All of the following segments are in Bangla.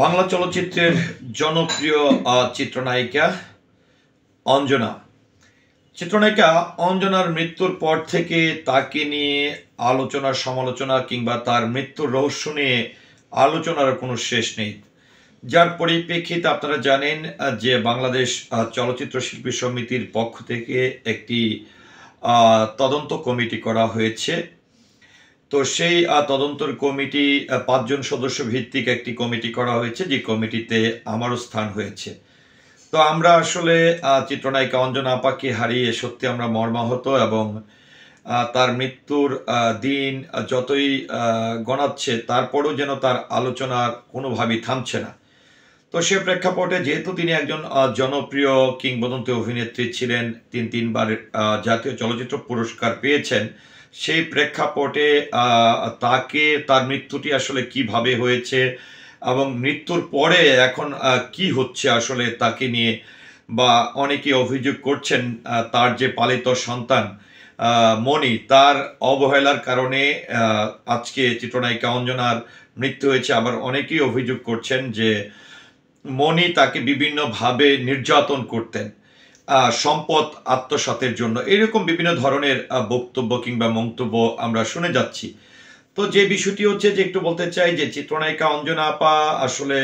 বাংলা চলচ্চিত্রের জনপ্রিয় চিত্রনায়িকা অঞ্জনা। চিত্রনায়িকা অঞ্জনার মৃত্যুর পর থেকে তাকে নিয়ে আলোচনা সমালোচনা কিংবা তার মৃত্যুর রহস্য নিয়ে আলোচনার কোনো শেষ নেই। যার পরিপ্রেক্ষিতে আপনারা জানেন যে বাংলাদেশ চলচ্চিত্র শিল্পী সমিতির পক্ষ থেকে একটি তদন্ত কমিটি করা হয়েছে। তো সেই তদন্তর কমিটি ৫ জন সদস্য ভিত্তিক একটি কমিটি করা হয়েছে, যে কমিটিতে আমারও স্থান হয়েছে। তো আমরা আসলে চিত্রনায়িকা অঞ্জনা আপাকে হারিয়ে সত্যি আমরা মর্মাহত, এবং তার মৃত্যুর দিন যতই গণাচ্ছে তারপরেও যেন তার আলোচনার কোনোভাবেই থামছে না। তো সে প্রেক্ষাপটে যেহেতু তিনি একজন জনপ্রিয় কিংবদন্তি অভিনেত্রী ছিলেন, তিনবার জাতীয় চলচ্চিত্র পুরস্কার পেয়েছেন, সেই প্রেক্ষাপটে তাকে তার মৃত্যুটি আসলে কিভাবে হয়েছে এবং মৃত্যুর পরে এখন কি হচ্ছে আসলে তাকে নিয়ে, বা অনেকে অভিযোগ করছেন তার যে পালিত সন্তান মণি, তার অবহেলার কারণে আজকে চিত্রনায়িকা অঞ্জনার মৃত্যু হয়েছে। আবার অনেকেই অভিযোগ করছেন যে মণি তাকে বিভিন্নভাবে নির্যাতন করতেন সম্পদ আত্মসাতের জন্য। এরকম বিভিন্ন ধরনের বক্তব্য কিংবা মন্তব্য আমরা শুনে যাচ্ছি। তো যে বিষয়টি হচ্ছে যে একটু বলতে চাই যে চিত্রনায়িকা অঞ্জনা আপা আসলে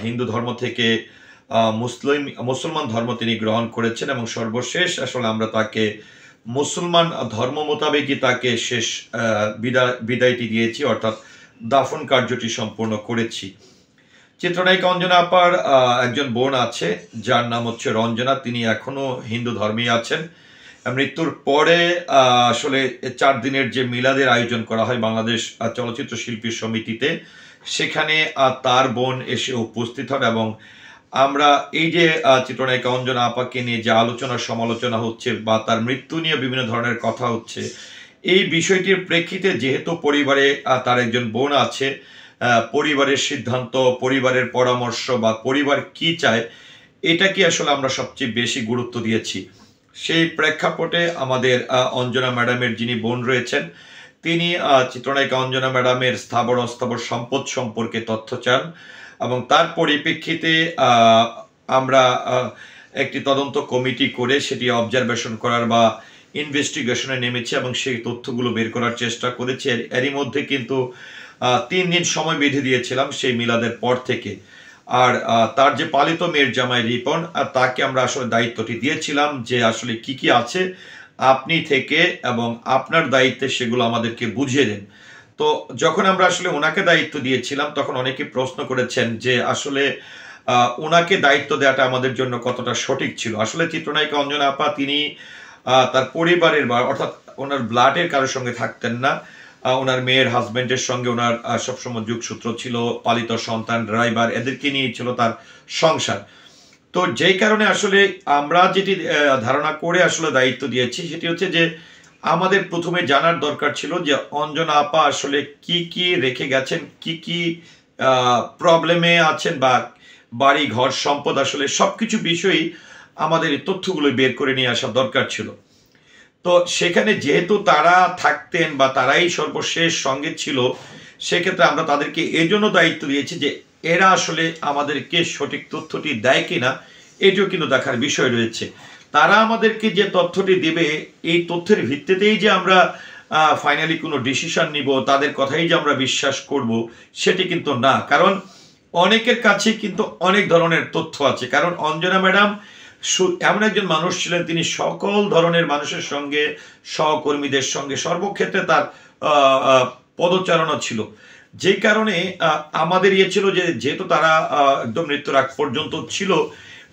হিন্দু ধর্ম থেকে মুসলমান ধর্ম তিনি গ্রহণ করেছেন, এবং সর্বশেষ আসলে আমরা তাকে মুসলমান ধর্ম মোতাবেকই তাকে শেষ বিদায়টি দিয়েছি, অর্থাৎ দাফন কার্যটি সম্পূর্ণ করেছি। চিত্রনায়িকা অঞ্জনা আপার একজন বোন আছে যার নাম হচ্ছে রঞ্জনা, তিনি এখনো হিন্দু ধর্মেই আছেন। মৃত্যুর পরে আসলে 4 দিনের যে মিলাদের আয়োজন করা হয় বাংলাদেশ চলচ্চিত্র শিল্পী সমিতিতে, সেখানে তার বোন এসে উপস্থিত হন, এবং আমরা এই যে চিত্রনায়িকা অঞ্জনা আপাকে নিয়ে যে আলোচনা সমালোচনা হচ্ছে বা তার মৃত্যু নিয়ে বিভিন্ন ধরনের কথা হচ্ছে, এই বিষয়টির প্রেক্ষিতে যেহেতু পরিবারে তার একজন বোন আছে, পরিবারের সিদ্ধান্ত, পরিবারের পরামর্শ বা পরিবার কি চায়, এটাকে আসলে আমরা সবচেয়ে বেশি গুরুত্ব দিয়েছি। সেই প্রেক্ষাপটে আমাদের অঞ্জনা ম্যাডামের যিনি বোন রয়েছেন, তিনি চিত্রনায়িকা অঞ্জনা ম্যাডামের স্থাবর অস্থাবর সম্পদ সম্পর্কে তথ্য চান, এবং তার পরিপ্রেক্ষিতে আমরা একটি তদন্ত কমিটি করে সেটি অবজারভেশন করার বা ইনভেস্টিগেশনে নেমেছি, এবং সেই তথ্যগুলো বের করার চেষ্টা করেছি। এরই মধ্যে কিন্তু 3 দিন সময় বেঁধে দিয়েছিলাম সেই মিলাদের পর থেকে। আর তার যে পালিত মেয়ের জামাই রিপন, তাকে আমরা আসলে দায়িত্বটি দিয়েছিলাম যে আসলে কি কি আছে আপনি থেকে এবং আপনার দায়িত্বে সেগুলো আমাদেরকে বুঝিয়ে দেন। তো যখন আমরা আসলে ওনাকে দায়িত্ব দিয়েছিলাম, তখন অনেকে প্রশ্ন করেছেন যে আসলে ওনাকে দায়িত্ব দেওয়াটা আমাদের জন্য কতটা সঠিক ছিল। আসলে চিত্রনায়িকা অঞ্জনা আপা তিনি তার পরিবারের বা অর্থাৎ ওনার ব্লাডের কারোর সঙ্গে থাকতেন না। ওনার মেয়ের হাজব্যান্ডের সঙ্গে ওনার সবসময় যোগসূত্র ছিল, পালিত সন্তান, ড্রাইভার, এদেরকে নিয়ে ছিল তার সংসার। তো যেই কারণে আসলে আমরা যেটি ধারণা করে আসলে দায়িত্ব দিয়েছি, সেটি হচ্ছে যে আমাদের প্রথমে জানার দরকার ছিল যে অঞ্জনা আপা আসলে কি কি রেখে গেছেন, কি কি প্রবলেমে আছেন, বা বাড়ি ঘর সম্পদ, আসলে সবকিছু বিষয়ই আমাদের এই তথ্যগুলো বের করে নিয়ে আসা দরকার ছিল। তো সেখানে যেহেতু তারা থাকতেন বা তারাই সর্বশেষ সঙ্গে ছিল, সেক্ষেত্রে আমরা তাদেরকে এজন্য দায়িত্ব দিয়েছি যে এরা আসলে আমাদেরকে সঠিক তথ্যটি দেয় কিনা, এটিও কিন্তু দেখার বিষয় রয়েছে। তারা আমাদেরকে যে তথ্যটি দেবে, এই তথ্যের ভিত্তিতেই যে আমরা ফাইনালি কোনো ডিসিশন নিব, তাদের কথাই যে আমরা বিশ্বাস করব, সেটি কিন্তু না। কারণ অনেকের কাছে কিন্তু অনেক ধরনের তথ্য আছে। কারণ অঞ্জনা ম্যাডাম এমন একজন মানুষ ছিলেন, তিনি সকল ধরনের মানুষের সঙ্গে, সহকর্মীদের সঙ্গে সর্বক্ষেত্রে তার পদচারণা ছিল। যেই কারণে আমাদের ছিল যে যেহেতু তারা একদম মৃত্যুর আগ পর্যন্ত ছিল,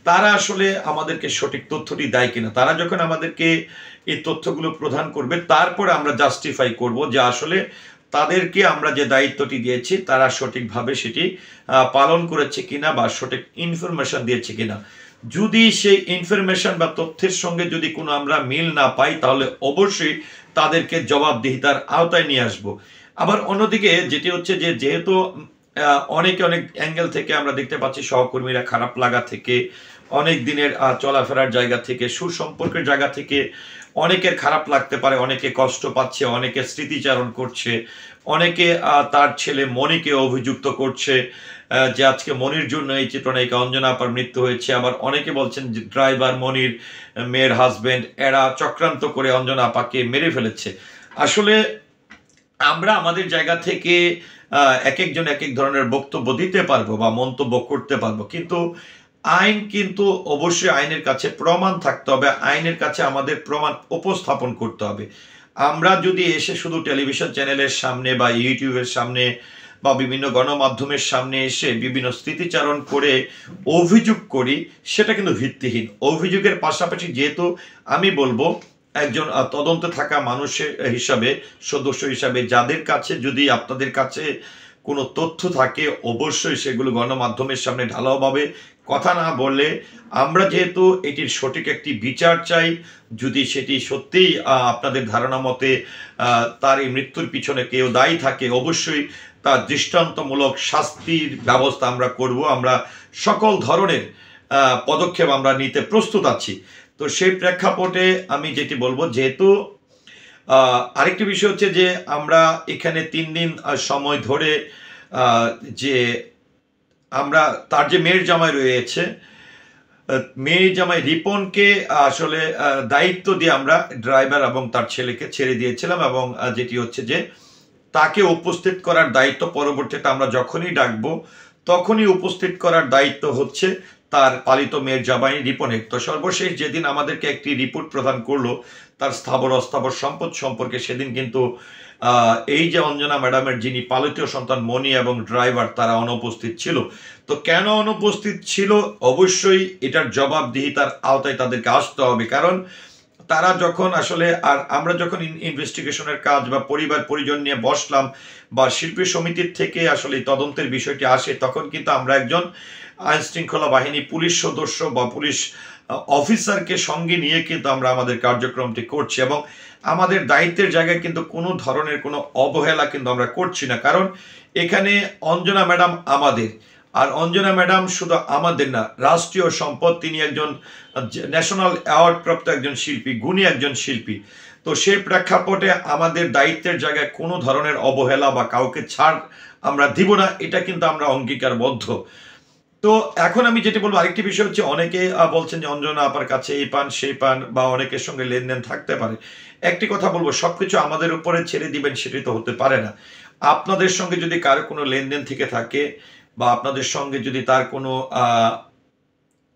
তারা আসলে আমাদেরকে সঠিক তথ্যটি দেয় কিনা, তারা যখন আমাদেরকে এই তথ্যগুলো প্রদান করবে, তারপরে আমরা জাস্টিফাই করব যে আসলে তাদেরকে আমরা যে দায়িত্বটি দিয়েছি তারা সঠিকভাবে সেটি পালন করেছে কিনা বা সঠিক ইনফরমেশন দিয়েছে কিনা। যদি সেই ইনফরমেশন বা তথ্যের সঙ্গে যদি কোনো আমরা মিল না পাই, তাহলে অবশ্যই তাদেরকে জবাবদিহিতার আওতায় নিয়ে আসব। আবার অন্যদিকে যেটি হচ্ছে যে যেহেতু অনেক অ্যাঙ্গেল থেকে আমরা দেখতে পাচ্ছি, সহকর্মীরা খারাপ লাগা থেকে, অনেক দিনের চলাফেরার জায়গা থেকে, সুসম্পর্কের জায়গা থেকে অনেকের খারাপ লাগতে পারে, অনেকে কষ্ট পাচ্ছে, অনেকে স্মৃতিচারণ করছে, অনেকে তার ছেলে মনিকে অভিযুক্ত করছে যে আজকে মনির জন্য এই চিত্রনায়িকা অঞ্জনা আপার মৃত্যু হয়েছে। আবার অনেকে বলছেন যে ড্রাইভার মনির মেয়ের হাজবেন্ড এরা চক্রান্ত করে অঞ্জনা আপাকে মেরে ফেলেছে। আসলে আমরা আমাদের জায়গা থেকে এক একজন এক এক ধরনের বক্তব্য দিতে পারবো বা মন্তব্য করতে পারবো, কিন্তু আইন কিন্তু অবশ্যই আইনের কাছে প্রমাণ থাকতে হবে, আইনের কাছে আমাদের প্রমাণ উপস্থাপন করতে হবে। আমরা যদি এসে শুধু টেলিভিশন চ্যানেলের সামনে বা ইউটিউবের সামনে বা বিভিন্ন গণমাধ্যমের সামনে এসে বিভিন্ন স্মৃতিচারণ করে অভিযোগ করি, সেটা কিন্তু ভিত্তিহীন। অভিযোগের পাশাপাশি যেহেতু আমি বলবো একজন তদন্তে থাকা মানুষের হিসাবে, সদস্য হিসাবে, যাদের কাছে যদি আপনাদের কাছে কোনো তথ্য থাকে অবশ্যই সেগুলো গণমাধ্যমের সামনে ঢালাওভাবে কথা না বললে, আমরা যেহেতু এটির সঠিক একটি বিচার চাই, যদি সেটি সত্যিই আপনাদের ধারণা মতে তার এই মৃত্যুর পিছনে কেউ দায়ী থাকে অবশ্যই তার দৃষ্টান্তমূলক শাস্তির ব্যবস্থা আমরা করব। আমরা সকল ধরনের পদক্ষেপ আমরা নিতে প্রস্তুত আছি। তো সেই প্রেক্ষাপটে আমি যেটি বলবো, যেহেতু আরেকটি বিষয় হচ্ছে যে আমরা এখানে 3 দিন সময় ধরে যে আমরা তার যে মেয়ের জামাই রয়েছে, মেয়ের জামাই রিপনকে আসলে দায়িত্ব দিয়ে আমরা ড্রাইভার এবং তার ছেলেকে ছেড়ে দিয়েছিলাম, এবং যেটি হচ্ছে যে তাকে উপস্থিত করার দায়িত্ব পরবর্তীতে আমরা যখনই ডাকবো তখনই উপস্থিত করার দায়িত্ব হচ্ছে তার পালিত মেয়ের জামাই রিপনের। তো সর্বশেষ যেদিন আমাদেরকে একটি রিপোর্ট প্রদান করলো তার স্থাবর অস্থাবর সম্পদ সম্পর্কে, সেদিন কিন্তু এই যে অঞ্জনা ম্যাডামের যিনি পালিত সন্তান মনি এবং ড্রাইভার তারা অনুপস্থিত ছিল। তো কেন অনুপস্থিত ছিল, অবশ্যই এটার জবাবদিহিতার আওতায় তাদেরকে আসতে হবে। কারণ তারা যখন আসলে, আর আমরা যখন ইনভেস্টিগেশনের কাজ বা পরিবার পরিজন নিয়ে বসলাম বা শিল্পী সমিতির থেকে আসলে তদন্তের বিষয়টি আসে, তখন কিন্তু আমরা একজন আইন শৃঙ্খলা বাহিনী পুলিশ সদস্য বা পুলিশ অফিসারকে সঙ্গে নিয়ে কিন্তু আমরা আমাদের কার্যক্রমটি করছি, এবং আমাদের দায়িত্বের জায়গায় কিন্তু কোনো ধরনের কোনো অবহেলা কিন্তু আমরা করছি না। কারণ এখানে অঞ্জনা ম্যাডাম আমাদের, আর অঞ্জনা ম্যাডাম শুধু আমাদের না, রাষ্ট্রীয় সম্পদ। তিনি একজন ন্যাশনাল অ্যাওয়ার্ড প্রাপ্ত একজন শিল্পী, গুণী একজন শিল্পী। তো সেই প্রেক্ষাপটে আমাদের দায়িত্বের জায়গায় কোনো ধরনের অবহেলা বা কাউকে ছাড় আমরা দিব না, এটা কিন্তু আমরা অঙ্গীকারবদ্ধ। তো এখন আমি যেটা বলবো, আরেকটি বিষয় হচ্ছে অনেকে বলছেন যে অঞ্জনা আপার কাছে এই পান সেই পান বা অনেকের সঙ্গে লেনদেন থাকতে পারে। একটি কথা বলবো, সবকিছু আমাদের উপরে ছেড়ে দিবেন সেটি তো হতে পারে না। আপনাদের সঙ্গে যদি কারো কোনো লেনদেন থেকে থাকে বা আপনাদের সঙ্গে যদি তার কোনো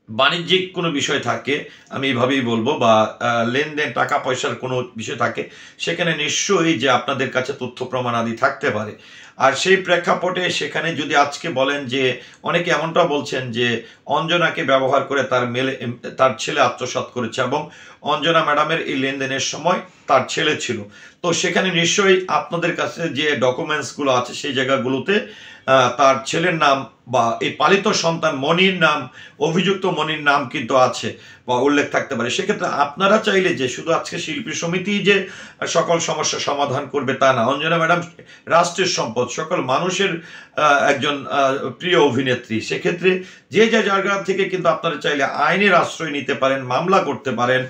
বাণিজ্যিক কোনো বিষয় থাকে, আমি এইভাবেই বলবো, বা লেনদেন টাকা পয়সার কোনো বিষয় থাকে, সেখানে নিশ্চয়ই যে আপনাদের কাছে তথ্য প্রমাণ আদি থাকতে পারে। আর সেই প্রেক্ষাপটে সেখানে যদি আজকে বলেন যে অনেকে এমনটা বলছেন যে অঞ্জনাকে ব্যবহার করে তার ছেলে আত্মসাৎ করেছে, এবং অঞ্জনা ম্যাডামের এই লেনদেনের সময় তার ছেলে ছিল। তো সেখানে নিশ্চয়ই আপনাদের কাছে যে ডকুমেন্টসগুলো আছে সেই জায়গাগুলোতে তার ছেলের নাম বা এই পালিত সন্তান মনির নাম, অভিযুক্ত মনির নাম কিন্তু আছে বা উল্লেখ থাকতে পারে। সেক্ষেত্রে আপনারা চাইলে যে শুধু আজকে শিল্পী সমিতি যে সকল সমস্যা সমাধান করবে তা না, অঞ্জনা ম্যাডাম রাষ্ট্রের সম্পদ, সকল মানুষের একজন প্রিয় অভিনেত্রী। সেক্ষেত্রে যে যে জায়গা থেকে কিন্তু আপনারা চাইলে আইনের আশ্রয় নিতে পারেন, মামলা করতে পারেন,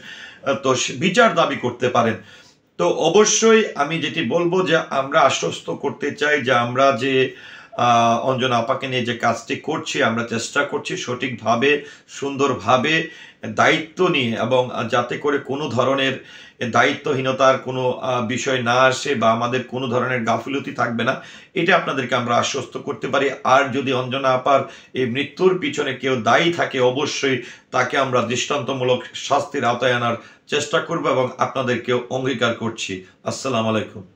তো বিচার দাবি করতে পারেন। তো অবশ্যই আমি যেটি বলবো যে আমরা আশ্বস্ত করতে চাই যে আমরা যে অঞ্জনা আপাকে নিয়ে যে কাজটি করছি, আমরা চেষ্টা করছি সঠিকভাবে সুন্দরভাবে দায়িত্ব নিয়ে, এবং যাতে করে কোনো ধরনের দায়িত্বহীনতার কোনো বিষয় না আসে বা আমাদের কোনো ধরনের গাফিলতি থাকবে না, এটা আপনাদেরকে আমরা আশ্বস্ত করতে পারি। আর যদি অঞ্জনা আপার এই মৃত্যুর পিছনে কেউ দায়ী থাকে অবশ্যই তাকে আমরা দৃষ্টান্তমূলক শাস্তির আওতায় আনার চেষ্টা করব এবং আপনাদেরকেও অঙ্গীকার করছি। আসসালামু আলাইকুম।